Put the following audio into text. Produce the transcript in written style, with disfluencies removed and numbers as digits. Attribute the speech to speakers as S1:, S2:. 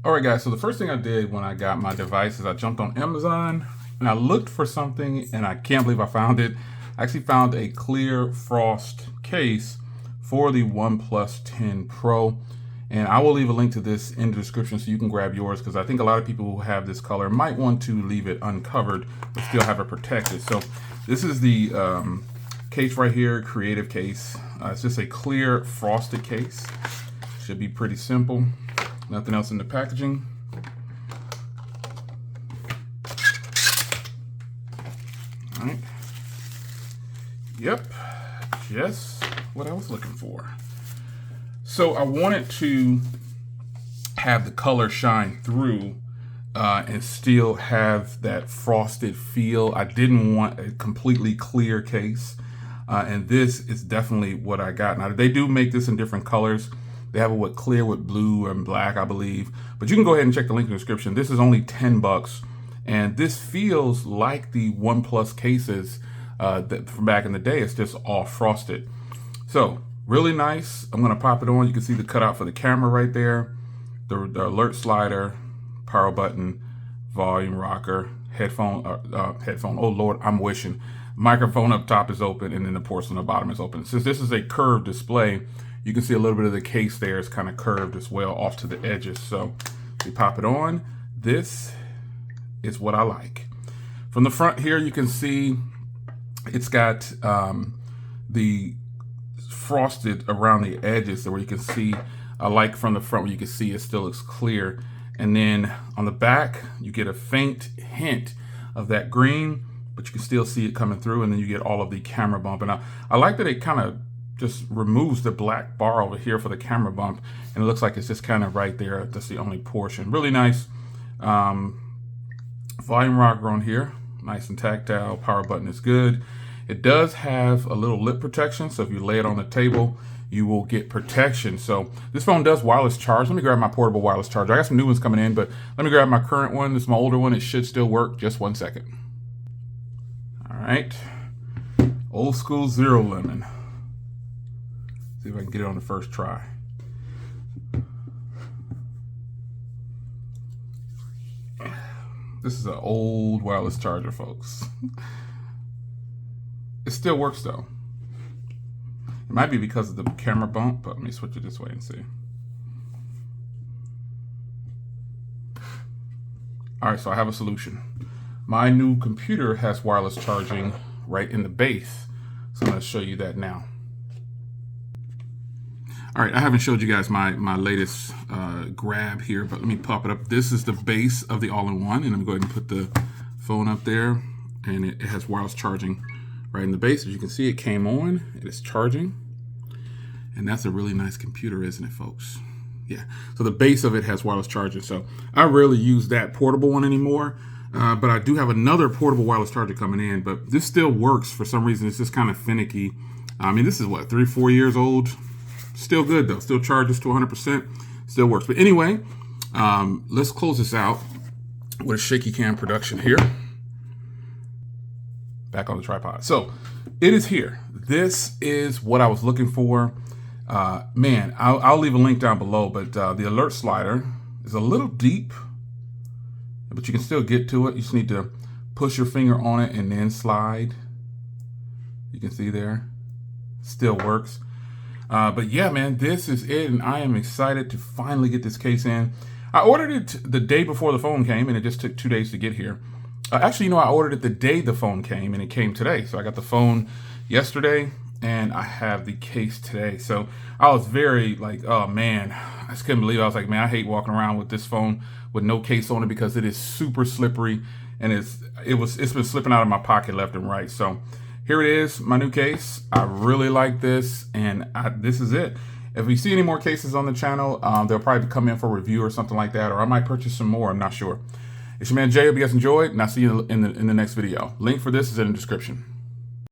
S1: All right, guys, so the first thing I did when I got my device is I jumped on Amazon and I looked for something, and I can't believe I found it. I actually found a clear frost case for the OnePlus 10 Pro. And I will leave a link to this in the description so you can grab yours, because I think a lot of people who have this color might want to leave it uncovered but still have it protected. So this is the case right here, creative case. It's just a clear frosted case. Should be pretty simple. Nothing else in the packaging. All right. Yep, just what I was looking for. So I wanted to have the color shine through and still have that frosted feel. I didn't want a completely clear case. And this is definitely what I got. Now, they do make this in different colors. They have it with clear with blue and black, I believe. But you can go ahead and check the link in the description. This is only 10 bucks. And this feels like the OnePlus cases that from back in the day. It's just all frosted. So really nice. I'm gonna pop it on. You can see the cutout for the camera right there. The alert slider, power button, volume rocker, headphone. Oh Lord, I'm wishing. Microphone up top is open, and then the porcelain on the bottom is open. Since this is a curved display, you can see a little bit of the case there is kind of curved as well off to the edges. So we pop it on. This is what I like. From the front here, you can see it's got the frosted around the edges, where you can see, I like from the front where you can see it still looks clear. And then on the back, you get a faint hint of that green, but you can still see it coming through, and then you get all of the camera bump. And I like that it kind of just removes the black bar over here for the camera bump, and it looks like it's just kind of right there. That's the only portion. Really nice. Volume rocker on here, nice and tactile. Power button is good. It does have a little lip protection, so if you lay it on the table, you will get protection. So this phone does wireless charge. Let me grab my portable wireless charger. I got some new ones coming in, but let me grab my current one. This is my older one. It should still work. Just 1 second. All right, old school zero lemon. See if I can get it on the first try. This is an old wireless charger, folks. It still works though. It might be because of the camera bump, but let me switch it this way and see. All right, so I have a solution. My new computer has wireless charging right in the base. So I'm gonna show you that now. All right, I haven't showed you guys my latest grab here, but let me pop it up. This is the base of the all-in-one, and I'm going to put the phone up there, and it has wireless charging right in the base. As you can see, it came on, it is charging, and that's a really nice computer, isn't it, folks? Yeah, so the base of it has wireless charging, so I rarely use that portable one anymore, but I do have another portable wireless charger coming in, but this still works. For some reason, it's just kind of finicky. I mean, this is what, 3-4 years old? Still good though, still charges to 100%, still works. But anyway, let's close this out with a shaky cam production here. Back on the tripod. So it is here. This is what I was looking for. Man, I'll leave a link down below, but the alert slider is a little deep, but you can still get to it. You just need to push your finger on it and then slide. You can see there, still works. But yeah, man, this is it, and I am excited to finally get this case in. I ordered it the day before the phone came, and it just took 2 days to get here. Actually, you know, I ordered it the day the phone came, and it came today. So I got the phone yesterday, and I have the case today. So I was very like, oh man, I just couldn't believe it. I was like, man, I hate walking around with this phone with no case on it, because it is super slippery, and it's been slipping out of my pocket left and right. So here it is, my new case. I really like this, and this is it. If we see any more cases on the channel, they'll probably come in for review or something like that, or I might purchase some more, I'm not sure. It's your man Jay, hope you guys enjoyed, and I'll see you in the next video. Link for this is in the description.